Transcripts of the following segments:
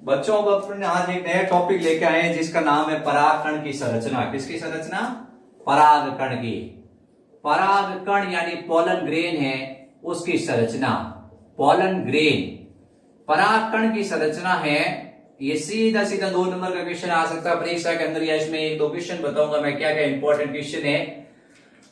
बच्चों को अपन आज एक नया टॉपिक लेके आए हैं जिसका नाम है परागकण की संरचना। किसकी संरचना? परागकण की। परागकण यानी पोलन ग्रेन है उसकी संरचना, पोलन ग्रेन। परागकण की संरचना है, ये सीधा सीधा 2 नंबर का क्वेश्चन आ सकता है परीक्षा के अंदर, या इसमें 1-2 क्वेश्चन बताऊंगा मैं क्या क्या इंपॉर्टेंट क्वेश्चन है।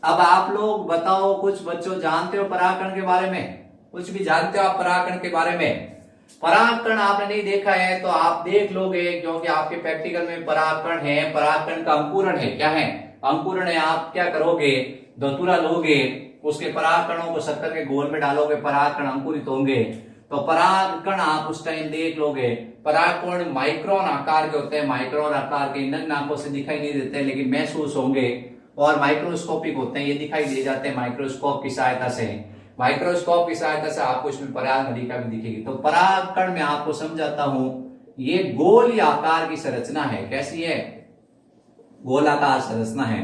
अब आप लोग बताओ, कुछ बच्चों जानते हो परागकण के बारे में? कुछ भी जानते हो आप परागकण के बारे में? परागकण आपने नहीं देखा है तो आप देख लोगे, क्योंकि आपके प्रैक्टिकल में परागकण है। परागकण का अंकुरण है, क्या है? अंकुरण है। आप क्या करोगे? धतूरा लोगे, उसके परागकणों को शक्कर के घोल में डालोगे, परागकण अंकुरित होंगे। तो परागकण आप उस टाइम देख लोगे। परागकण माइक्रोन आकार के होते हैं, माइक्रोन आकार के, नग्न आंखों से दिखाई नहीं देते लेकिन महसूस होंगे, और माइक्रोस्कोपिक होते हैं, ये दिखाई दे जाते हैं माइक्रोस्कोप की सहायता से। माइक्रोस्कोप की सहायता से आपको इसमें पराग नलिका भी दिखेगी। तो परागकण में आपको समझाता हूं, ये गोल आकार की संरचना है। कैसी है? गोलाकार संरचना है।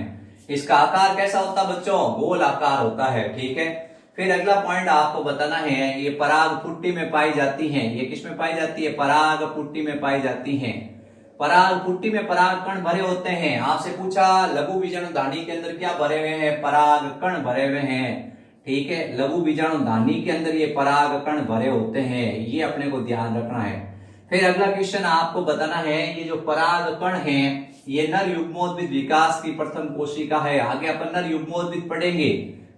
इसका आकार कैसा होता है बच्चों? गोल आकार होता है। ठीक है, फिर अगला पॉइंट आपको बताना है, ये पराग पुट्टी में पाई जाती हैं। ये किस में पाई जाती है? पराग पुट्टी में पाई जाती हैं। पराग पुट्टी में परागकण भरे होते हैं। आपसे पूछा लघु बीजाणु धानी के अंदर क्या भरे हुए हैं? परागकण भरे हुए हैं। ठीक है, लघु बीजाणु धानी के अंदर ये परागकण भरे होते हैं, ये अपने को ध्यान रखना है। फिर अगला क्वेश्चन आपको बताना है, ये जो परागकण है ये नर युग्मोद्भिद विकास की प्रथम कोशिका है। आगे अपन नर युग्मोद्भिद पढ़ेंगे,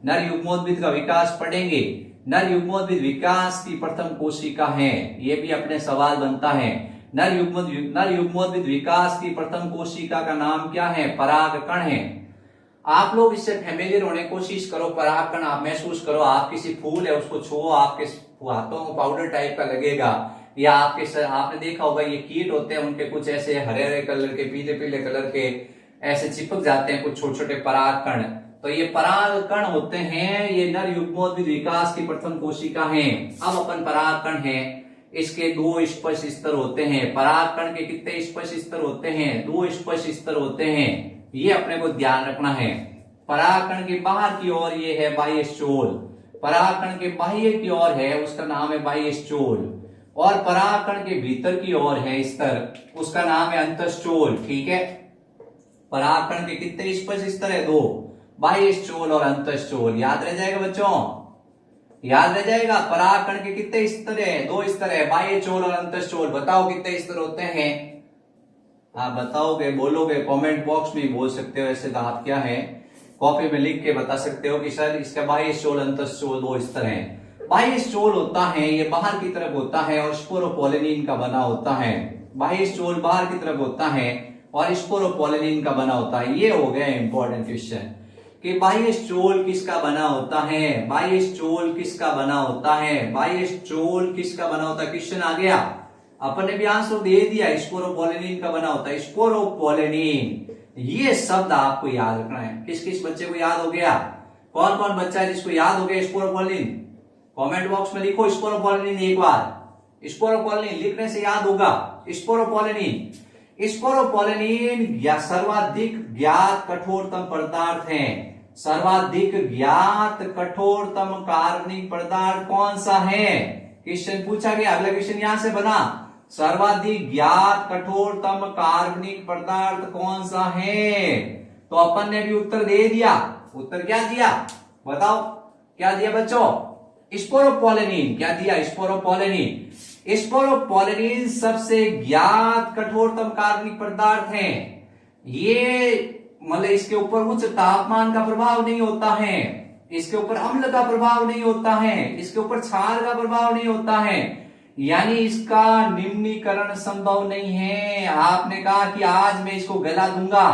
नर युग्मोद्भिद का विकास पढ़ेंगे। नर युग्मोद्भिद विकास की प्रथम कोशिका है, ये भी अपने सवाल बनता है। नर युग्मोद्भिद विकास की प्रथम कोशिका का नाम क्या है? परागकण है। आप लोग इससे फैमिलियर होने की कोशिश करो। परागकण आप महसूस करो, आप किसी फूल है उसको छुओ, आपके हाथों को पाउडर टाइप का लगेगा, या आपने देखा होगा ये कीट होते हैं, उनके कुछ ऐसे हरे हरे कलर के, पीले पीले कलर के ऐसे चिपक जाते हैं कुछ छोटे छोटे परागकण। तो ये परागकण होते हैं, ये नर युग्मोद्भिद विकास की प्रथम कोशिका है। अब अपन परागकण है, इसके 2 स्पर्श स्तर होते हैं। परागकण के कितने स्पर्श स्तर होते हैं? 2 स्पर्श स्तर होते हैं, ये अपने को ध्यान रखना है। परागकण के बाहर की ओर ये है बाह्य स्टोल, परागकण के बाह्य की ओर है उसका नाम है बाह्य स्टोल, और परागकण के भीतर की ओर है स्तर, उसका नाम है अंतःस्टोल। ठीक है, परागकण के कितने स्पर्श स्तर है? 2, बाह्य स्टोल और अंतःस्टोल। याद रह जाएगा बच्चों? याद रह जाएगा? परागकण के कितने स्तर है? 2 स्तर है, बाह्य स्टोल और अंतःस्टोल। बताओ कितने स्तर होते हैं? आप बताओगे, बोलोगे, कमेंट बॉक्स में बोल सकते हो। ऐसे तो आप क्या है कॉपी में लिख के बता सकते हो कि सर इसका बाह्य स्टोल अंतःस्टोल 2 स्तर हैं। बाह्य स्टोल होता है ये बाहर की तरफ होता है और स्पोरोपोलिनिन का बना होता है। बाह्य स्टोल बाहर की तरफ होता है और स्पोरोपोलिनिन का बना होता है। ये हो गया इंपॉर्टेंट क्वेश्चन कि बाह्य स्टोल किसका बना होता है? बाह्य स्टोल किसका बना होता है? बाह्य स्टोल किसका बना होता है? क्वेश्चन आ गया, अपन ने भी आंसर दे दिया, स्पोरोपोलिनिन का बना होता है। स्पोरोपोलिनिन, ये शब्द आपको याद रखना है। किस किस बच्चे को याद हो गया? कौन कौन बच्चा है जिसको याद हो गया स्पोरोपोलिनिन? कमेंट बॉक्स में लिखो स्पोरोपोलिनिन एक बार। स्पोरोपोलिनिन लिखने से याद होगा। स्पोरोपोलिनिन, स्पोरोपोलिनिन या सर्वाधिक ज्ञात कठोरतम पदार्थ है। सर्वाधिक ज्ञात कठोरतम कार्बनिक पदार्थ कौन सा है? क्वेश्चन पूछा गया, अगला क्वेश्चन यहां से बना, सर्वाधिक ज्ञात कठोरतम कार्बनिक पदार्थ कौन सा है? तो अपन ने भी उत्तर दे दिया। उत्तर क्या दिया बताओ? क्या दिया बच्चों? स्पोरोपोलिनिन। क्या दिया? स्पोरोपोलिनिन। स्पोरोपोलिनिन सबसे ज्ञात कठोरतम कार्बनिक पदार्थ है। ये मतलब इसके ऊपर उच्च तापमान का प्रभाव नहीं होता है, इसके ऊपर अम्ल का प्रभाव नहीं होता है, इसके ऊपर क्षार का प्रभाव नहीं होता है, यानी इसका निम्नीकरण संभव नहीं है। आपने कहा कि आज मैं इसको गला दूंगा,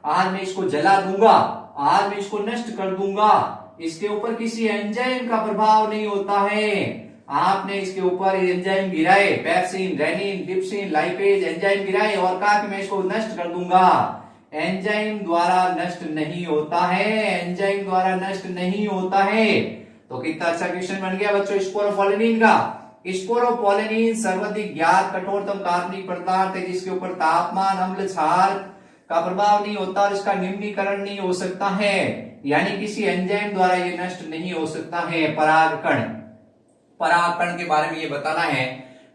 आज मैं इसको जला दूंगा, आज मैं इसको नष्ट कर दूंगा, इसके ऊपर किसी एंजाइम का प्रभाव नहीं होता है। आपने इसके ऊपर एंजाइम गिराए, पेप्सिन, रेनिन, डिप्सिन, लाइपेज एंजाइम गिराए और कहा कि मैं इसको नष्ट कर दूंगा। एंजाइम द्वारा नष्ट नहीं होता है, एंजाइम द्वारा नष्ट नहीं होता है। तो कितना अच्छा क्वेश्चन बन गया बच्चों स्पोरोपोलिनिन का। स्पोरोपोलिनिन सर्वाधिक ज्ञात कठोरतम कार्बनिक पदार्थ है जिसके ऊपर तापमान, अम्ल, क्षार का प्रभाव नहीं होता और इसका निम्नीकरण नहीं हो सकता है, यानी किसी एंजाइम द्वारा ये नष्ट नहीं हो सकता है। परागकण, परागकण के बारे में ये बताना है।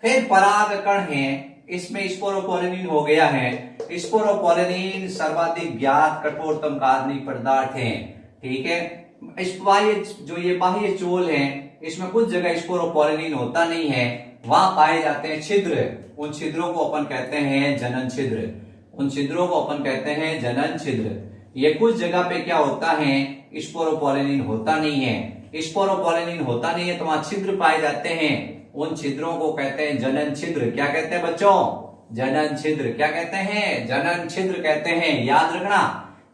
फिर परागकण है, इसमें स्पोरोपोलिन हो गया है। स्पोरोपोलिन सर्वाधिक ज्ञात कठोरतम कार्बनिक पदार्थ है। ठीक है, इस बाह्य जो ये बाह्य चोल है इसमें कुछ जगह स्पोरोपोलिन होता नहीं है, वहां पाए जाते हैं छिद्र। उन छिद्रों को अपन कहते हैं जनन छिद्र। उन छिद्रों को अपन कहते हैं जनन छिद्र। ये कुछ जगह पे क्या होता है, स्पोरोपोलिन होता नहीं है। स्पोरोपोलिन होता नहीं है तो वहां छिद्र पाए जाते हैं। उन छिद्रों को कहते हैं जनन छिद्र। क्या कहते हैं बच्चों? जनन छिद्र। क्या कहते हैं? जनन छिद्र कहते हैं। याद रखना,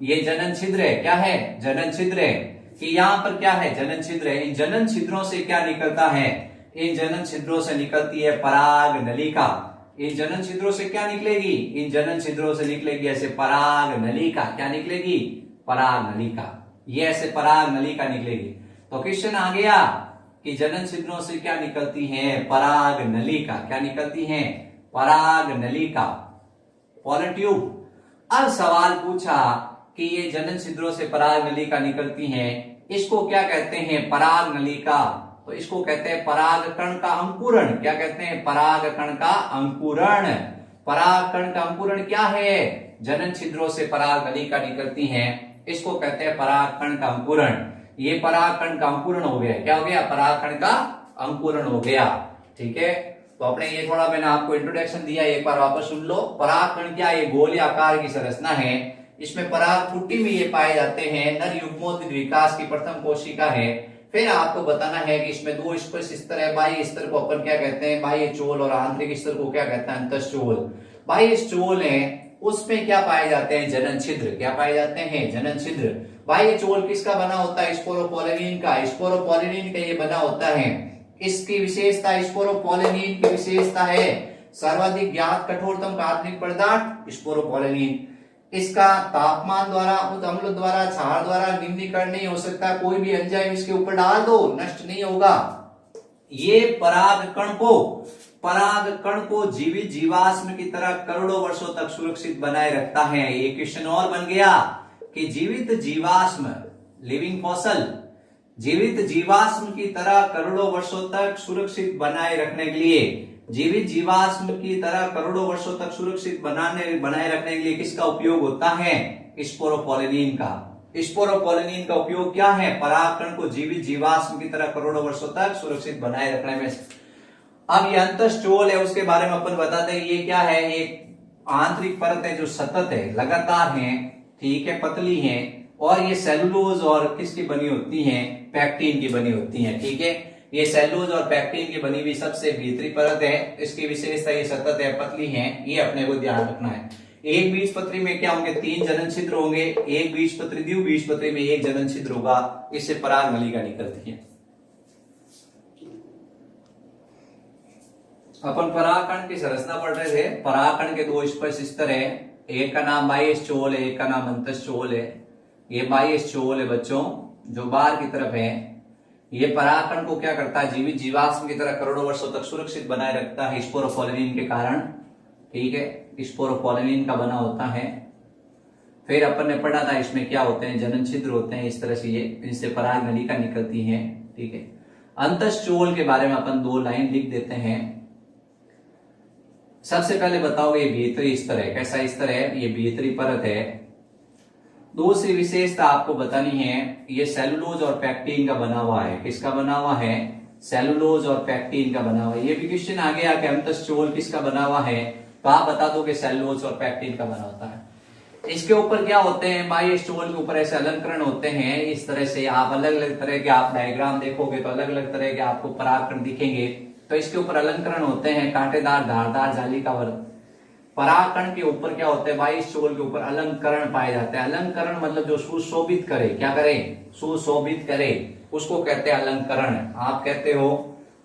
ये जनन छिद्र है। क्या है? जनन छिद्र है। कि यहाँ पर क्या है? जनन छिद्र है। इन जनन छिद्रों से क्या निकलता है? इन जनन छिद्रों से निकलती है पराग नलिका। इन जनन छिद्रों से क्या निकलेगी? इन जनन छिद्रों से निकलेगी ऐसे पराग नलिका। क्या निकलेगी? पराग नलिका। ये ऐसे पराग नलिका निकलेगी। तो क्वेश्चन आ गया कि जनन छिद्रों से क्या निकलती है? पराग नलिका। क्या निकलती है? पराग नलिका, पॉलन ट्यूब। अब सवाल पूछा कि ये जनन छिद्रों से पराग नलिका निकलती है, इसको क्या कहते हैं? पराग नलिका। तो इसको कहते हैं पराग कण का अंकुरण। क्या कहते हैं? पराग कण का अंकुरण। पराग कण का अंकुरण क्या है? जनन छिद्रों से पराग नलिका निकलती है, इसको कहते हैं पराग कण का अंकुरण। ये पराग कण का अंकुरण हो गया। क्या हो गया? पराग कण का अंकुरण हो गया। ठीक है, तो अपने ये थोड़ा मैंने आपको इंट्रोडक्शन दिया, एक बार वापस सुन लो। पराग कण क्या? ये गोलीय आकार की संरचना है। इसमें पराग पुट्टी में ये पाए जाते हैं। नर युग्मोद्भिद विकास की प्रथम कोशिका है। फिर आपको बताना है कि इसमें दो स्पर्श स्तर है। बाह्य स्तर को अपन क्या कहते हैं? बाह्य चोल। और आंतरिक स्तर को क्या कहते हैं? अंतःचोल। बाह्य चोल है, उसमें क्या पाए जाते हैं? जनन छिद्र। क्या पाए जाते हैं? जनन छिद्र। बाह्य चोल किसका बना होता है? स्पोरोपोलिन का। स्पोरोपोलिन का ये बना होता है। इसकी विशेषता, स्पोरोपोलिन की विशेषता है सर्वाधिक ज्ञात कठोरतम कार्बनिक पदार्थ स्पोरोपोलिन। इसका तापमान द्वारा, उच्च अम्ल द्वारा, क्षार द्वारा निम्नीकरण नहीं हो सकता। कोई भी एंजाइम इसके ऊपर डाल दो, नष्ट नहीं होगा। ये पराग कण को जीवित जीवाश्म की तरह करोड़ों वर्षों तक सुरक्षित बनाए रखता है। ये क्वेश्चन और बन गया कि जीवित जीवाश्म, लिविंग फॉसल, जीवित जीवाश्म की तरह करोड़ों वर्षों तक सुरक्षित बनाए रखने के लिए, जीवित जीवाश्म की तरह करोड़ों वर्षों तक सुरक्षित बनाए रखने के लिए किसका उपयोग होता है? स्पोरोपोलिन का। स्पोरोपोलिन का उपयोग क्या है? पराग कण को जीवित जीवाश्म की तरह करोड़ों वर्षों तक सुरक्षित बनाए रखने में। अब ये अंतःचोल है, उसके बारे में अपन बताते हैं। ये क्या है? एक आंतरिक परत है जो सतत है, लगातार है। ठीक है, पतली है। और ये सेलुलोज और किसकी बनी होती है? पैक्टिन की बनी होती है। ठीक है, ये सेलुलोज और पैक्टिन की बनी हुई सबसे भीतरी परत है। इसकी विशेषता ये सतत है, पतली है। ये अपने को ध्यान रखना है। एक बीजपत्री में क्या होंगे? 3 जनन छिद्र होंगे। एक बीजपत्री, द्विबीजपत्री में 1 जनन छिद्र होगा। इससे पराग नलिका निकलती है। अपन परागकण की संरचना पढ़ रहे थे। परागकण के 2 स्पर्श स्तर है। एक का नाम बाह्य चोल है, एक का नाम अंतःचोल है। ये बाह्य चोल है बच्चों, जो बाहर की तरफ है। ये परागकण को क्या करता है? जीवित जीवाश्म की तरह करोड़ों वर्षों तक सुरक्षित बनाए रखता है स्पोरोपोलिन के कारण। ठीक है, स्पोरोपोलिन का बना होता है। फिर अपन ने पढ़ा था इसमें क्या होते हैं? जनन छिद्र होते हैं। इस तरह से ये, इनसे पराग नलिका निकलती है। ठीक है, अंतःचोल के बारे में अपन 2 लाइन लिख देते हैं। सबसे पहले बताओ, ये भीतरी स्तर है। कैसा स्तर है? ये भीतरी परत है। दूसरी विशेषता आपको बतानी है, ये सेलुलोज और पैक्टिन का बना हुआ है। किसका बना हुआ है? सेलुलोज और पैक्टिन का बना हुआ है। ये भी क्वेश्चन आ गया कि अंतःचोल किसका बना हुआ है, तो आप बता दो कि सेलुलोज और पैक्टिन का बना होता है। इसके ऊपर क्या होते हैं? बाह्य स्टोल के ऊपर ऐसे अलंकरण होते हैं। इस तरह से आप अलग अलग तरह के आप डायग्राम देखोगे तो अलग अलग तरह के आपको परागकण दिखेंगे। तो इसके ऊपर अलंकरण होते हैं, कांटेदार धारदार जाली का वर्ग। परागकण के ऊपर क्या होता है? बाह्य स्टोल के ऊपर अलंकरण पाए जाते हैं। अलंकरण मतलब जो सुशोभित करे। क्या करे? सुशोभित करे, उसको कहते हैं अलंकरण। आप कहते हो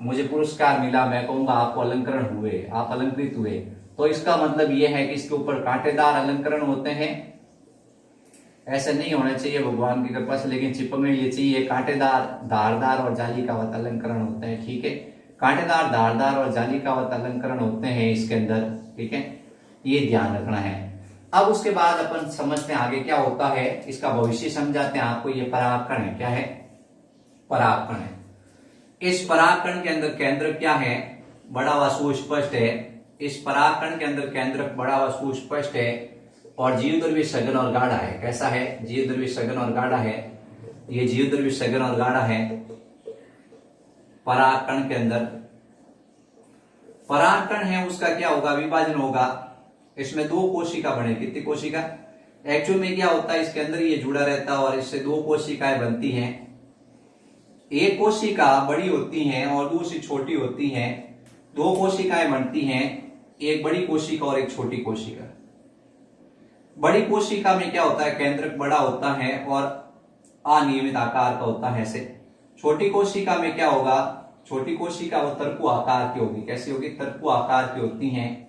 मुझे पुरस्कार मिला, मैं कहूंगा आपको अलंकरण हुए, आप अलंकृत हुए। तो इसका मतलब यह है कि इसके ऊपर कांटेदार अलंकरण होते हैं। ऐसा नहीं होना चाहिए भगवान की कृपा से, लेकिन चिपकने लिए चाहिए। कांटेदार, धारदार और जालिकावत अलंकरण होते हैं। ठीक है, कांटेदार, धारदार और जालिकावत अलंकरण होते हैं इसके अंदर। ठीक है, ये ध्यान रखना है। अब उसके बाद अपन समझते हैं आगे क्या होता है, इसका भविष्य समझाते हैं आपको। ये परागकण है। क्या है? परागकण है। इस परागकण के अंदर केंद्र क्या है? बड़ा व सुस्पष्ट है। इस परागकण के अंदर केंद्रक बड़ा व सुस्पष्ट है और जीवद्रव्य सघन और गाढ़ा है। कैसा है? जीवद्रव्य सघन और गाढ़ा है। ये जीवद्रव्य सघन और गाढ़ा है परागकण के अंदर। परागकण है उसका क्या होगा? विभाजन होगा। इसमें 2 कोशिका बने। कितनी कोशिका? एक्चुअल में क्या होता है, इसके अंदर ये जुड़ा रहता है और इससे 2 कोशिकाएं बनती हैं। एक कोशिका बड़ी होती है और दूसरी छोटी होती है। 2 कोशिकाएं बनती हैं, एक बड़ी कोशिका और एक छोटी कोशिका। बड़ी कोशिका में क्या होता है, केंद्रक बड़ा होता है और अनियमित आकार का होता है ऐसे। छोटी कोशिका में क्या होगा, छोटी कोशिका वो तर्कु आकार की होगी। कैसी होगी? तर्कु आकार की होती हैं।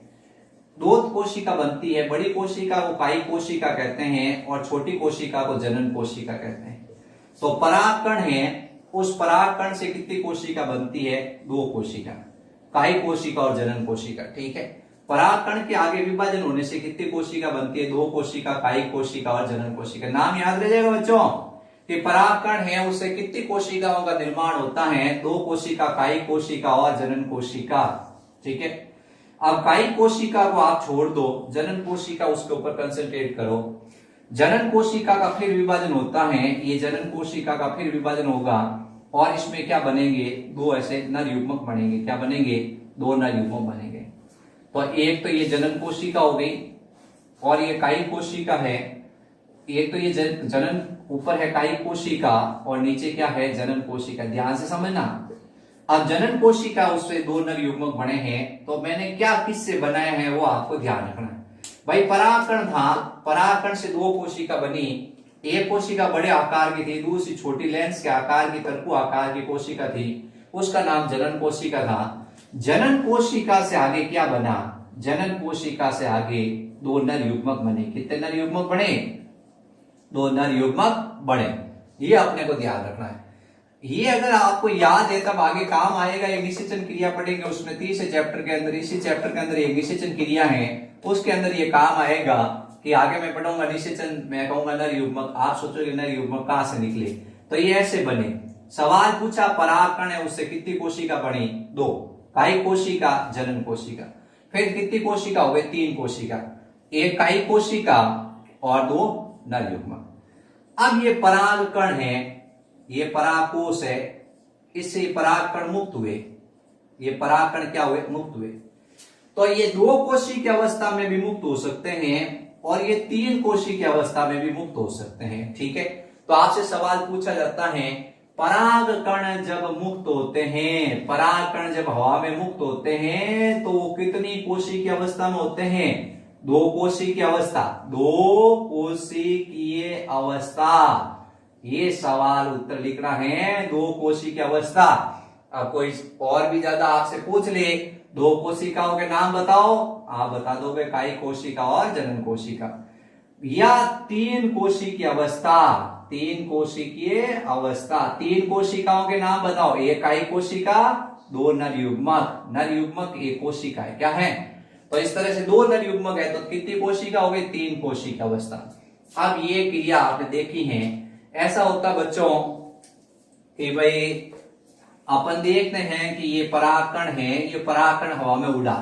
2 कोशिका बनती है। बड़ी कोशिका को कायिक कोशिका कहते हैं और छोटी कोशिका को जनन कोशिका कहते हैं। तो परागकण है, उस परागकण से कितनी कोशिका बनती है? 2 कोशिका, कायिक कोशिका और जनन कोशिका। ठीक है। परागकण के आगे विभाजन होने से कितनी कोशिका बनती है? 2 कोशिका, कायिक कोशिका और जनन कोशिका। नाम याद रह जाएगा बच्चों कि परागकण है उससे कितनी कोशिकाओं का निर्माण होता है? 2 कोशिका, कायिक कोशिका और जनन कोशिका। ठीक है। अब कायिक कोशिका को आप छोड़ दो, जनन कोशिका उसके ऊपर कंसंट्रेट करो। जनन कोशिका का फिर विभाजन होता है। ये जनन कोशिका का फिर विभाजन होगा और इसमें क्या बनेंगे? 2 ऐसे नर युग्मक बनेंगे। क्या बनेंगे? 2 नर युग्मक बनेंगे। तो एक तो ये जनन कोशिका हो गई और ये कायिक कोशिका है। एक तो ये जनन ऊपर है कायिक कोशिका और नीचे क्या है? जनन कोशिका। ध्यान से समझना। अब जनन कोशिका उससे 2 नर युग्मक बने हैं, तो मैंने क्या किससे बनाया है वो आपको ध्यान रखना है। भाई परागकण था, परागकण से 2 कोशिका बनी। एक कोशिका बड़े आकार की थी, दूसरी छोटी लेंस के आकार की तर्कु आकार की कोशिका थी, उसका नाम जनन कोशिका था। जनन कोशिका से आगे क्या बना? जनन कोशिका से आगे 2 नर युग्मक बने। कितने नर युग्मक बने? 2 नर युग्मक बने। ये अपने को ध्यान रखना है। ये अगर आपको याद है तब आगे काम आएगा। एक निषेचन क्रिया पढ़ेंगे उसमें 30 चैप्टर के अंदर। इसी चैप्टर के अंदर एक निषेचन क्रिया है, उसके अंदर ये काम आएगा कि आगे मैं पढ़ूंगा निषेचन, मैं कहूंगा नर युग्मक, आप सोचोगे नर युग्मक कहां से निकले। तो ये ऐसे बने। सवाल पूछा परागकण है उससे कितनी कोशिका बनी? 2, कायिक कोशिका, जनन कोशिका। फिर कितनी कोशिका हो गई? 3 कोशिका, एक कायिक कोशिका और 2 नर युग्मक। अब ये परागकण है, ये परागकोश है, इससे परागकण मुक्त हुए। ये परागकण क्या हुए? मुक्त हुए। तो ये 2 कोशी की अवस्था में भी मुक्त हो सकते हैं और ये 3 कोशी की अवस्था में भी मुक्त हो सकते हैं। ठीक है। तो आपसे सवाल पूछा जाता है परागकण जब मुक्त होते हैं, परागकण जब हवा में मुक्त होते हैं तो वो कितनी कोशी की अवस्था में होते हैं? 2 कोशी की अवस्था। 2 कोशिकीय अवस्था। ये सवाल उत्तर लिखना है, 2 कोशी की अवस्था। अब कोई और भी ज्यादा आपसे पूछ ले 2 कोशिकाओं के नाम बताओ, आप बता दोगे कायिक कोशिका और जनन कोशिका। या 3 कोशी की अवस्था, 3 कोशिकीय अवस्था। 3 कोशिकाओं के नाम बताओ। एक कायिक कोशिका, 2 नर युग्मक। नर युग्मक एक कोशिका है। क्या है? तो इस तरह से 2 नर युग्मक है तो कितनी कोशिका हो गई? 3 कोशी की अवस्था। अब ये क्रिया आपने देखी है। ऐसा होता बच्चों कि भाई अपन देखते हैं कि ये परागकण है, ये परागकण हवा में उड़ा,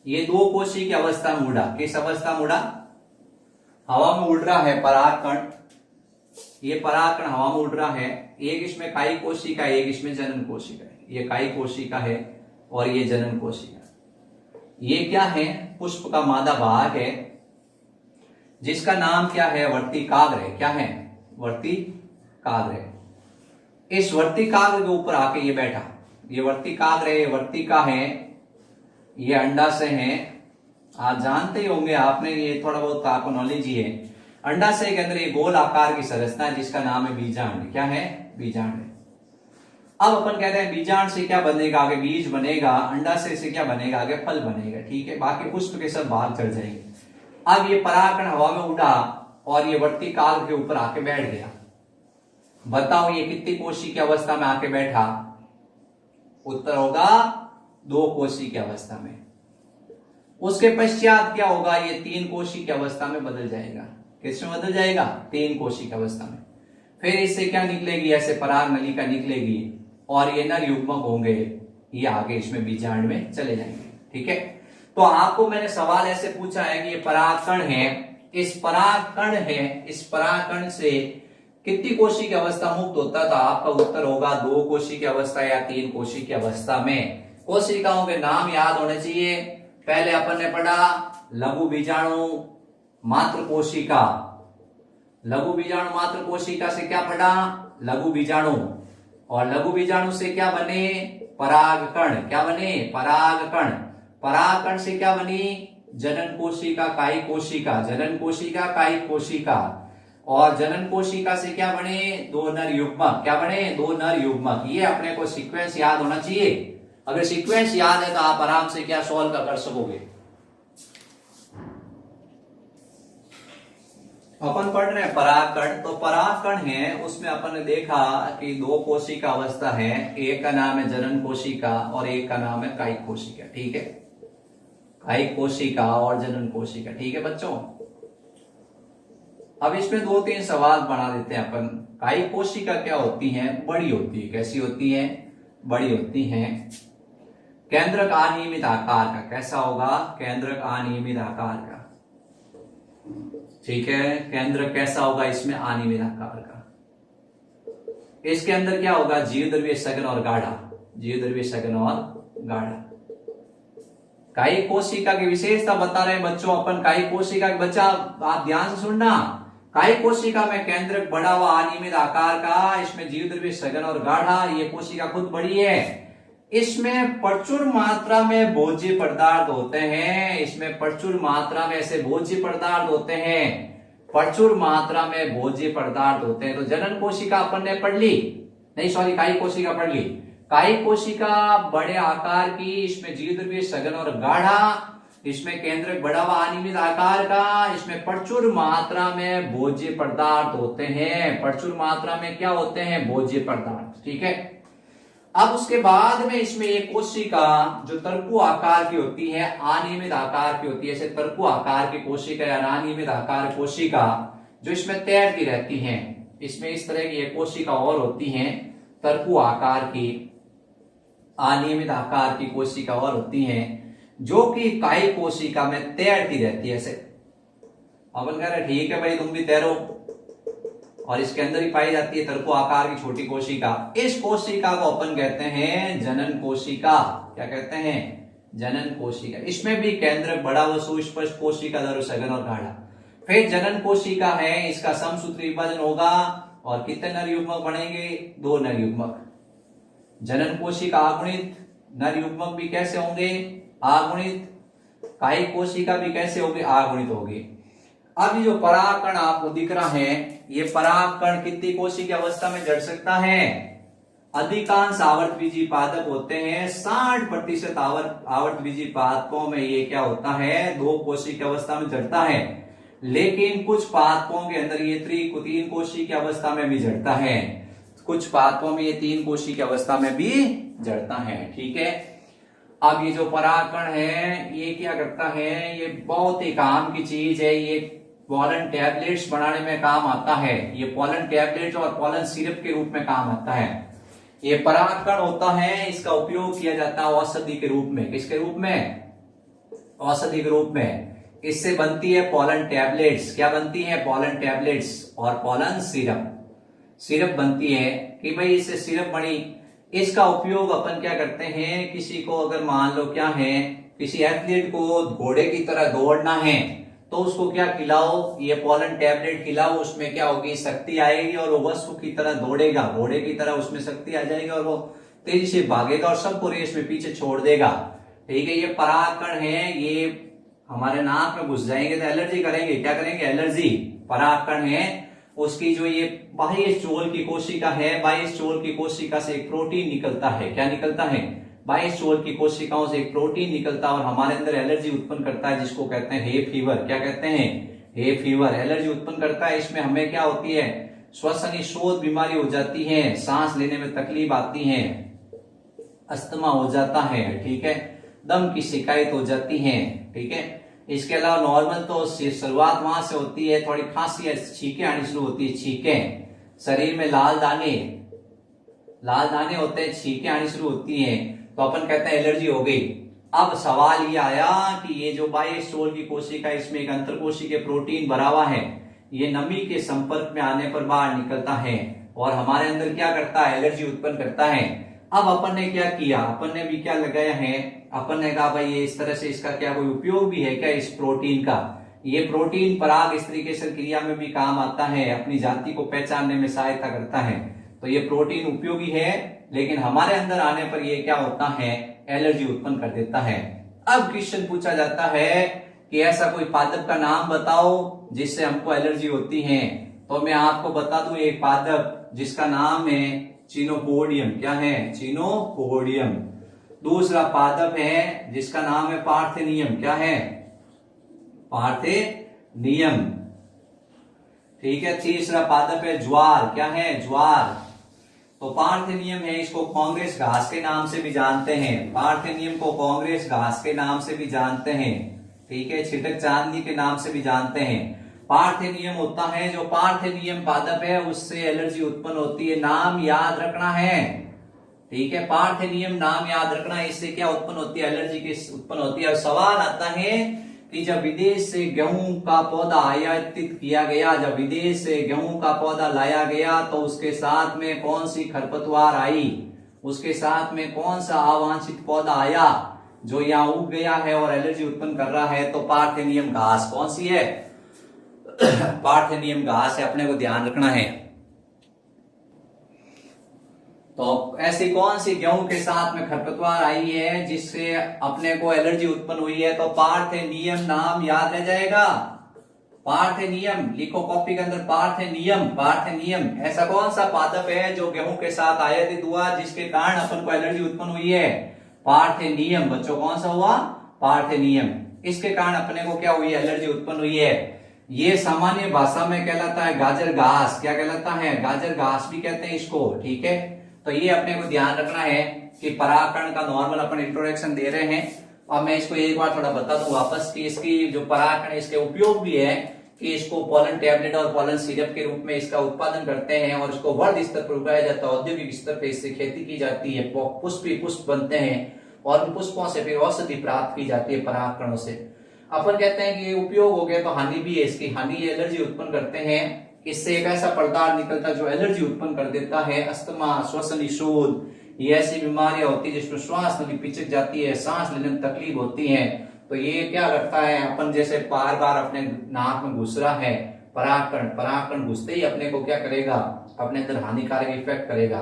ये 2 कोशी की अवस्था में उड़ा। किस अवस्था में उड़ा? हवा में उड़ रहा है परागकण। ये परागकण हवा में उड़ रहा है। एक इसमें कायिक कोशिका है, एक इसमें जनन कोशिका है। ये कायिक कोशिका है और ये जनन कोशिका। ये क्या है? पुष्प का मादा भाग है जिसका नाम क्या है? वर्तिकाग्र है। क्या है? वर्तिकाग्र है। इस वर्तिकाग्र के ऊपर आके ये बैठा। ये वर्तिकाग्र है, ये वर्तिका है, ये अंडाशय है। आप जानते ही होंगे, आपने ये थोड़ा बहुत आपको नॉलेज ही है। अंडाशय के अंदर ये गोल आकार की संरचना है जिसका नाम है बीजांड। क्या है? बीजांड। अब अपन कहते हैं बीजांड से क्या बनेगा? आगे बीज बनेगा। अंडाशय से क्या बनेगा? आगे फल बनेगा। ठीक है। बाकी पुष्प के सब भाग चढ़ जाएंगे। अब ये परागकण हवा में उड़ा और ये वर्तिकाग्र के ऊपर आके बैठ गया। बताओ ये कितनी कोशी की अवस्था में आके बैठा? उत्तर होगा 2 कोशी की अवस्था में। उसके पश्चात क्या होगा? ये 3 कोशी की अवस्था में बदल जाएगा। किसमें बदल जाएगा? 3 कोशी की अवस्था में। फिर इससे क्या निकलेगी? ऐसे पराग नलिका निकलेगी और ये नर युग्मक होंगे, ये आगे इसमें बीजांड में चले जाएंगे। ठीक है। तो आपको मैंने सवाल ऐसे पूछा है कि ये परागकण है, इस परागकण से कितनी कोशिका की अवस्था मुक्त होता था? आपका उत्तर होगा 2 कोशिका की अवस्था या 3 कोशिका की अवस्था में। कोशिकाओं के नाम याद होने चाहिए। पहले अपन ने पढ़ा लघु बीजाणु मात्र कोशिका। लघु बीजाणु मात्र कोशिका से क्या पढ़ा? लघु बीजाणु। और लघु बीजाणु से क्या बने? परागकण। क्या बने? परागकण। परागकण से क्या बनी? जनन कोशिका, कायिक कोशिका। जनन कोशिका, कायिक कोशिका। और जनन कोशिका से क्या बने? 2 नर युग्मक। क्या बने? 2 नर युग्मक। ये अपने को सीक्वेंस याद होना चाहिए। अगर सीक्वेंस याद है तो आप आराम से क्या सॉल्व कर सकोगे। अपन पढ़ रहे हैं परागकण। तो परागकण है, उसमें अपन ने देखा कि 2 कोशिका अवस्था है। एक का नाम है जनन कोशिका और एक का नाम है कायिक कोशिका। ठीक है, कायिक कोशिका और जनन कोशिका। ठीक है बच्चों, अब इसमें 2-3 सवाल बना देते हैं अपन। कायिक कोशिका क्या होती है? बड़ी होती है। कैसी होती है? बड़ी होती है। केंद्रक अनियमित आकार का। कैसा होगा? केंद्रक अनियमित आकार का। ठीक है, केंद्र कैसा होगा इसमें? अनियमित आकार का। इसके अंदर क्या होगा? जीवद्रव्य सघन और गाढ़ा। जीवद्रव्य सघन और गाढ़ा। कायिक कोशिका की विशेषता बता रहे हैं बच्चों अपन। कायिक कोशिका के बच्चा आप ध्यान से सुनना। कायिक कोशिका में केंद्रक बड़ा हुआ अनियमित आकार का, इसमें जीवद्रव्य सघन और गाढ़ा। ये कोशिका खुद बड़ी है। इसमें प्रचुर मात्रा में भोज्य पदार्थ होते हैं। इसमें प्रचुर मात्रा में ऐसे भोज्य पदार्थ होते हैं। प्रचुर मात्रा में भोज्य पदार्थ होते हैं। तो जनन कोशिका अपन ने पढ़ ली, नहीं सॉरी, कायिक कोशिका पढ़ ली। कायिक कोशिका बड़े आकार की, इसमें जीवद्रव्य सघन और गाढ़ा, इसमें केंद्रक बड़ा हुआ अनियमित आकार का, इसमें प्रचुर मात्रा में भोज्य पदार्थ होते हैं। प्रचुर मात्रा में क्या होते हैं? भोज्य पदार्थ। ठीक है, अब उसके बाद में इसमें एक कोशिका जो तरकु आकार की होती है, अनियमित आकार की होती है। ऐसे तरकु आकार की कोशिका या अनियमित आकार कोशिका जो इसमें तैरती रहती हैं। इसमें इस तरह की एक कोशिका और होती हैं, तरकु आकार की, अनियमित आकार की कोशिका और होती हैं, जो कि कायिक कोशिका में तैरती रहती है। ऐसे अपन कह रहे ठीक है भाई, तुम भी तैरो। और इसके अंदर ही पाई जाती है तरकु आकार की छोटी कोशिका। इस कोशिका को अपन कहते हैं जनन कोशिका। क्या कहते हैं? जनन कोशिका। इसमें भी केंद्रक बड़ा व सुस्पष्ट कोशिका धर सघन और गाढ़ा। फिर जनन कोशिका है, इसका समसूत्री विभाजन होगा और कितने नर युग्मक बनेंगे? 2 नर युग्मक। जनन कोशिका आगुणित, नर युग्मक भी कैसे होंगे? आगुणित। कायिक कोशिका भी कैसे होगी? आगुणित होगी। अब ये जो परागकण आपको दिख रहा है, ये परागकण कितनी कोशिका की अवस्था में जड़ सकता है? अधिकांश आवर्तबीजी पादप होते हैं। 60% आवर्तबीजी पादपों में ये क्या होता है? 2 कोशिका की अवस्था में जड़ता है। लेकिन कुछ पादपों के अंदर ये 3 कोशिका की अवस्था में भी जड़ता है। कुछ पादपों में ये 3 कोशिका की अवस्था में भी जड़ता है। ठीक है, अब ये जो परागकण है ये क्या करता है? ये बहुत ही काम की चीज है। ये पोलन टैबलेट्स बनाने में काम आता है। ये पोलन टैबलेट्स और पोलन सिरप के रूप में काम आता है। ये परागकण होता है, इसका उपयोग किया जाता है औषधि के रूप में। किसके रूप में? औषधि के रूप में। इससे बनती है पोलन टैबलेट्स। क्या बनती है? पोलन टैबलेट्स और पोलन सिरप। सिरप बनती है कि भाई इससे सिरप बनी। इसका उपयोग अपन क्या करते हैं? किसी को अगर मान लो क्या है, किसी एथलीट को घोड़े की तरह दौड़ना है तो उसको क्या खिलाओ? ये पोलन टैबलेट खिलाओ। उसमें क्या होगी? शक्ति आएगी और वो वस्तु की तरह दौड़ेगा। घोड़े की तरह उसमें शक्ति आ जाएगी और वो तेजी से भागेगा और सबको रेस में पीछे छोड़ देगा। ठीक है, ये परागकण है, ये हमारे नाक में घुस जाएंगे तो एलर्जी करेंगे। क्या करेंगे? एलर्जी। परागकण है, उसकी जो ये बाह्य चोल की कोशिका है, बाह्य चोल की कोशिका से एक प्रोटीन निकलता है। क्या निकलता है? बाह्य चोल की कोशिकाओं से एक प्रोटीन निकलता है और हमारे अंदर एलर्जी उत्पन्न करता है, जिसको कहते हैं हे फीवर। क्या कहते हैं? Hay fever. एलर्जी उत्पन्न करता है। इसमें हमें क्या होती है? श्वसन शोथ बीमारी हो जाती है, सांस लेने में तकलीफ आती है, अस्थमा हो जाता है। ठीक है, दम की शिकायत हो जाती है। ठीक है, इसके अलावा नॉर्मल तो शुरुआत वहां से होती है, थोड़ी खांसी या छींकें आनी शुरू होती है। छींकें, शरीर में लाल दाने होते हैं, छींकें आनी शुरू होती हैं, तो अपन कहते हैं एलर्जी हो गई। अब सवाल ये आया कि ये जो बाह्यस्थल की कोशिका, इसमें एक अंतरकोशिकीय प्रोटीन भरा हुआ है, ये नमी के संपर्क में आने पर बाहर निकलता है और हमारे अंदर क्या करता है, एलर्जी उत्पन्न करता है। अब अपन ने क्या किया, अपन ने भी क्या लगाया है, अपन ने कहा भाई ये इस तरह से इसका क्या कोई उपयोग भी है क्या इस प्रोटीन का। ये प्रोटीन पराग इस तरीके से क्रिया में भी काम आता है, अपनी जाति को पहचानने में सहायता करता है, तो ये प्रोटीन उपयोगी है। लेकिन हमारे अंदर आने पर ये क्या होता है, एलर्जी उत्पन्न कर देता है। अब क्वेश्चन पूछा जाता है कि ऐसा कोई पादप का नाम बताओ जिससे हमको एलर्जी होती है। तो मैं आपको बता दूं एक पादप जिसका नाम है चिनोपोडियम। क्या है, चिनोपोडियम। दूसरा पादप है जिसका नाम है पार्थेनियम। क्या है, पार्थेनियम। ठीक है। तीसरा पादप है ज्वार। क्या है, ज्वार। तो पार्थेनियम है, इसको कांग्रेस घास के नाम से भी जानते हैं, पार्थेनियम को कांग्रेस घास के नाम से भी जानते हैं। ठीक है, छिटक चांदनी के नाम से भी जानते हैं। पार्थेनियम होता है, जो पार्थेनियम पादप है उससे एलर्जी उत्पन्न होती है। नाम याद रखना है। ठीक है, पार्थेनियम नाम याद रखना है, इससे क्या उत्पन्न होती है, एलर्जी की उत्पन्न होती है। और सवाल आता है कि जब विदेश से गेहूं का पौधा आयातित किया गया, जब विदेश से गेहूं का पौधा लाया गया तो उसके साथ में कौन सी खरपतवार आई, उसके साथ में कौन सा अवांछित पौधा आया जो यहाँ उग गया है और एलर्जी उत्पन्न कर रहा है। तो पार्थेनियम घास कौन सी है, पार्थेनियम घास है, अपने को ध्यान रखना है। तो ऐसी कौन सी गेहूं के साथ में खरपतवार आई है जिससे अपने को एलर्जी उत्पन्न हुई है, तो पार्थेनियम नाम याद रह जाएगा। पार्थेनियम लिखो कॉपी के अंदर, पार्थेनियम, पार्थेनियम। ऐसा कौन सा पादप है जो गेहूं के साथ आयातित हुआ जिसके कारण अपन को एलर्जी उत्पन्न हुई है, पार्थेनियम। बच्चों कौन सा हुआ, पार्थेनियम। इसके कारण अपने को क्या हुई, एलर्जी उत्पन्न हुई है। ये सामान्य भाषा में कहलाता है गाजर घास। क्या कहलाता है, गाजर घास भी कहते हैं इसको। ठीक है, तो ये अपने को ध्यान रखना है कि परागकण का नॉर्मल अपन इंट्रोडक्शन दे रहे हैं। अब मैं इसको एक बार थोड़ा बता दूं वापस कि इसकी जो परागकण, इसके उपयोग भी है कि इसको पोलन टैबलेट और पोलन सिरप के रूप में इसका उत्पादन करते हैं और इसको वर्ध स्तर पर उगाया जाता है, औद्योगिक स्तर पर इससे खेती की जाती है, पुष्प बनते हैं और उन पुष्पों से फिर औषधि प्राप्त की जाती है परागकणों से। अपन कहते हैं कि ये उपयोग हो गया, तो हानि भी है इसकी। हानि एलर्जी उत्पन्न करते हैं, इससे एक ऐसा पदार्थ निकलता है जो एलर्जी उत्पन्न कर देता है। अस्थमा, श्वसन शोध, ये ऐसी बीमारियां होती है जिसमें श्वास नली पिचक जाती है, सांस लेने में तकलीफ होती है। तो ये क्या करता है, अपन जैसे बार बार अपने नाक में घुस रहा है परागकण, परागकण घुसते ही अपने को क्या करेगा, अपने अंदर हानिकारक इफेक्ट करेगा।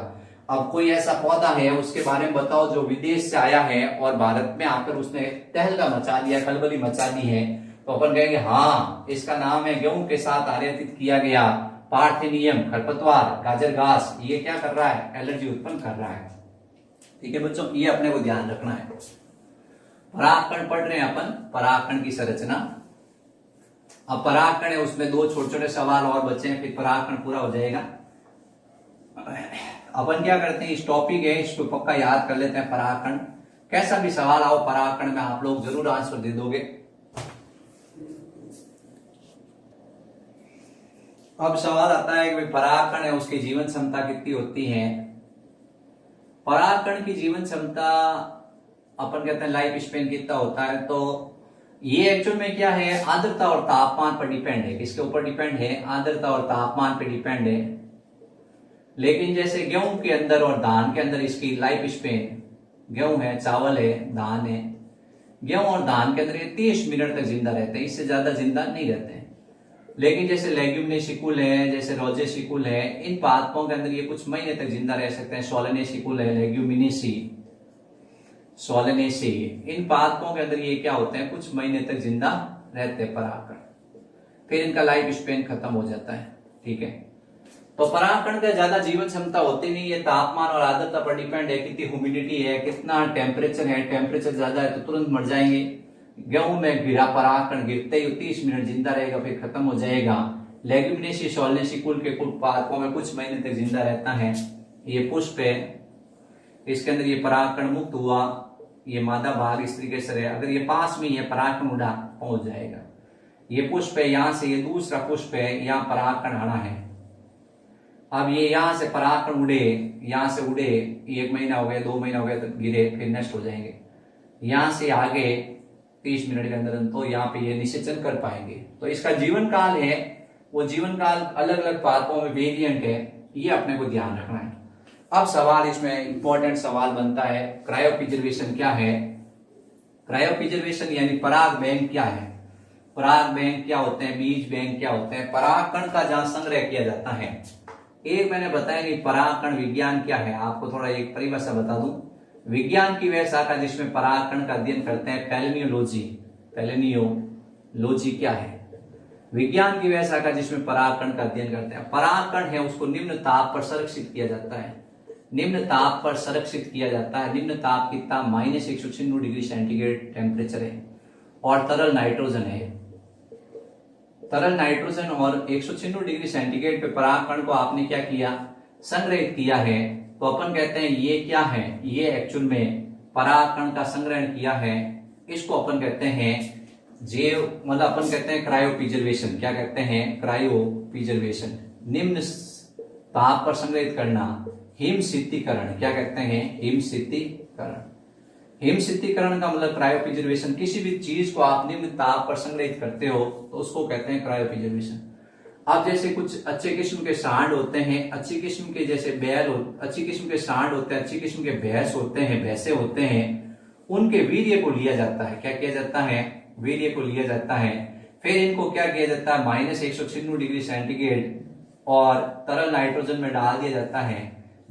अब कोई ऐसा पौधा है उसके बारे में बताओ जो विदेश से आया है और भारत में आकर उसने तहलका मचा दिया, खलबली मचा दी है, तो अपन कहेंगे हाँ इसका नाम है गेहूं के साथ आयातित किया गया पार्थेनियम खरपतवार, गाजर घास। ये क्या कर रहा है, एलर्जी उत्पन्न कर रहा है। ठीक है बच्चों, ये अपने को ध्यान रखना है। परागकण पढ़ रहे हैं अपन, परागकण की संरचना। अब परागकण है, उसमें दो छोटे छोटे सवाल और बचे हैं, फिर परागकण पूरा हो जाएगा। अपन क्या करते हैं, इस टॉपिक है इसको पक्का याद कर लेते हैं। परागकण, कैसा भी सवाल आओ परागकण में आप लोग जरूर आंसर दे दोगे। अब सवाल आता है कि परागकण है उसकी जीवन क्षमता कितनी होती है। परागकण की जीवन क्षमता अपन कहते हैं लाइफ स्पेन कितना होता है, तो ये एक्चुअल में क्या है, आर्द्रता और तापमान पर डिपेंड है। किसके ऊपर डिपेंड है, आर्द्रता और तापमान पर डिपेंड है। लेकिन जैसे गेहूं के अंदर और धान के अंदर इसकी लाइफ स्पेन, गेहूं है, चावल है, धान है, गेहूं और धान के अंदर ये 30 मिनट तक जिंदा रहते हैं, इससे ज्यादा जिंदा नहीं रहते हैं। लेकिन जैसे लेग्यूमिनेसिकुल है, जैसे रोजेसिकुल है, इन पादपों के अंदर ये कुछ महीने तक जिंदा रह सकते हैं। सोलेनेसिकुल है, लेग्यूमिनेसी, सोलेनेसी, इन पादपों के अंदर ये क्या होते हैं, कुछ महीने तक जिंदा रहते हैं परागकण, फिर इनका लाइफ स्पेन खत्म हो जाता है। ठीक है, तो परागकण का ज्यादा जीवन क्षमता होती नहीं है, तापमान और आर्द्रता पर डिपेंड है, कितनी ह्यूमिडिटी है, कितना टेम्परेचर है। टेम्परेचर ज्यादा है तो तुरंत मर जाएंगे। गेहूं में गिरा परागकण गिरते ही 30 मिनट जिंदा रहेगा, फिर खत्म हो जाएगा। लेग्यूमिनेसी, सोलेनेसिकुल के कुल पादपों में कुछ महीने तक जिंदा रहता है। ये पुष्प है, इसके अंदर ये परागकण मुक्त हुआ, ये मादा भाग इस तरीके से रहे, अगर ये पास में ये परागकण उड़ा पहुंच जाएगा। ये पुष्प है, यहां से ये दूसरा पुष्प है, यहाँ परागकण आना है। अब ये यहां से परागकण उड़े, यहां से उड़े, 1 महीना हो गया, 2 महीना हो गया तो गिरे, फिर नष्ट हो जाएंगे। यहां से आगे 30 मिनट के अंदर तो यहाँ पे ये निषेचन कर पाएंगे। तो इसका जीवन काल है, वो जीवन काल अलग अलग पादपों में वेरिएंट है, ये अपने को ध्यान रखना है। अब सवाल इसमें इंपॉर्टेंट सवाल बनता है, क्रायोप्रिजर्वेशन क्या है? क्रायोप्रिजर्वेशन यानी पराग बैंक क्या है? पराग बैंक क्या होते हैं, बीज बैंक क्या होते हैं, परागकण का जहां संग्रह किया जाता है। एक मैंने बताया कि परागकण विज्ञान क्या है, आपको थोड़ा एक परिभाषा बता दूं। विज्ञान की वह शाखा जिसमें परागकण का अध्ययन करते हैं, पैलिनियोलॉजी। पैलिनियोलॉजी क्या है? विज्ञान की वह शाखा जिसमें परागकण का अध्ययन करते हैं। परागकण है उसको निम्न ताप पर संरक्षित किया जाता है, निम्न ताप पर संरक्षित किया जाता है। निम्न ताप कितना? -196 डिग्री सेंटीग्रेड टेम्परेचर है और तरल नाइट्रोजन है। तरल नाइट्रोजन और 196 डिग्री सेंटीग्रेड पे परागकण को आपने क्या किया? संग्रहित किया है। तो अपन कहते हैं ये क्या है? ये एक्चुअल में परागकण का संग्रहण किया है, इसको अपन कहते हैं मतलब अपन कहते हैं क्रायोप्रिजर्वेशन। क्या कहते हैं? क्रायोप्रिजर्वेशन। निम्न ताप पर संग्रहित करना, हिमशीतीकरण। क्या कहते हैं? हिमशीतीकरण। हिमशीतीकरण का मतलब क्रायोप्रिजर्वेशन। किसी भी चीज को आप निम्न ताप पर संग्रहित करते हो तो उसको कहते हैं क्रायोप्रिजर्वेशन। अब जैसे कुछ अच्छे किस्म के सांड होते हैं, अच्छी किस्म के जैसे बैल, अच्छी किस्म के सांड होते हैं, अच्छी किस्म के भैंस होते हैं, भैंसे होते हैं, उनके वीर्य को लिया जाता है। क्या किया जाता है? वीर्य को लिया जाता है। फिर इनको क्या किया जाता है? -196 डिग्री सेंटीग्रेड और तरल नाइट्रोजन में डाल दिया जाता है।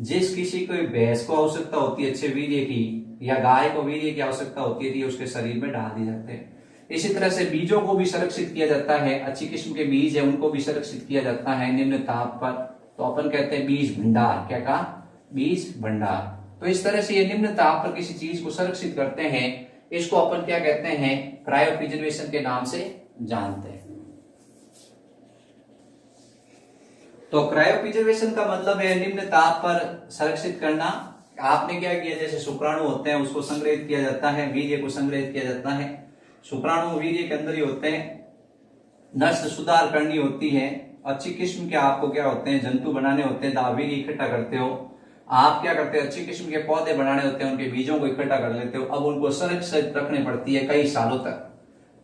जिस किसी को भैंस को आवश्यकता होती है अच्छे वीर्य की, या गाय को वीर्य की आवश्यकता होती है, तो उसके शरीर में डाल दिए जाते हैं। इसी तरह से बीजों को भी संरक्षित किया जाता है, अच्छी किस्म के बीज है उनको भी संरक्षित किया जाता है निम्न ताप पर। तो अपन कहते हैं बीज भंडार। क्या कहा? बीज भंडार। तो इस तरह से ये निम्न ताप पर किसी चीज को संरक्षित करते हैं, इसको अपन क्या कहते हैं? क्रायोप्रिजर्वेशन के नाम से जानते हैं। तो क्रायोप्रिजर्वेशन का मतलब है निम्न ताप पर संरक्षित करना। आपने क्या किया? जैसे शुक्राणु होते हैं उसको संग्रहित किया जाता है, वीर्य को संग्रहित किया जाता है। शुक्राणु वीर्य के अंदर ही होते हैं, नष्ट सुधार करनी होती है। अच्छी किस्म के आपको क्या होते हैं? जंतु बनाने होते हैं, वीर्य इकट्ठा करते हो। आप क्या करते हो? अच्छी किस्म के पौधे बनाने होते हैं, उनके बीजों को इकट्ठा कर लेते हो। अब उनको संरक्षित रखनी पड़ती है कई सालों तक,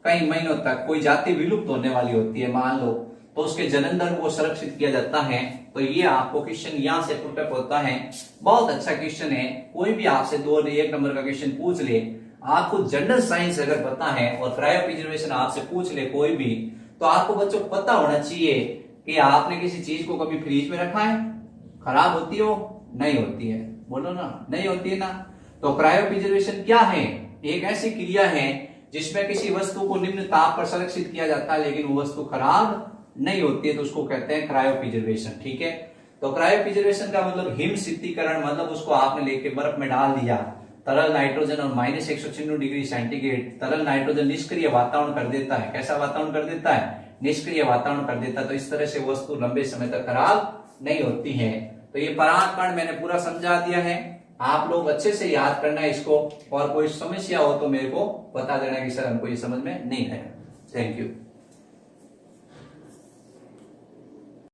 कई महीनों तक। कोई जाति विलुप्त होने वाली होती है मान लो, तो उसके जन्मदर को संरक्षित किया जाता है। तो ये आपको क्वेश्चन यहां से पुटअप होता है। बहुत अच्छा क्वेश्चन है। कोई भी आपसे 1 नंबर का क्वेश्चन पूछ ले, आपको जनरल साइंस अगर पता है और क्रायोप्रिजर्वेशन आपसे पूछ ले कोई भी, तो आपको बच्चों पता होना चाहिए कि आपने किसी चीज को कभी फ्रीज में रखा है, खराब होती हो? नहीं होती है। बोलो ना, नहीं होती है ना। तो क्रायोप्रिजर्वेशन क्या है? एक ऐसी क्रिया है जिसमें किसी वस्तु को निम्न ताप पर संरक्षित किया जाता है लेकिन वो वस्तु खराब नहीं होती है, तो उसको कहते हैं क्रायोप्रिजर्वेशन। ठीक है। तो क्रायोप्रिजर्वेशन का मतलब हिमशीतीकरण, मतलब उसको आपने लेके बर्फ में डाल दिया, तरल नाइट्रोजन और -196 डिग्री सेंटीग्रेड, तरल नाइट्रोजन निष्क्रिय वातावरण कर देता है। कैसा वातावरण कर देता है? निष्क्रिय वातावरण कर देता है। तो इस तरह से वस्तु लंबे समय तक खराब नहीं होती है। तो ये परागकण मैंने पूरा समझा दिया है, आप लोग अच्छे से याद करना है इसको, और कोई समस्या हो तो मेरे को बता देना कि सर हमको ये समझ में नहीं आया। Thank you.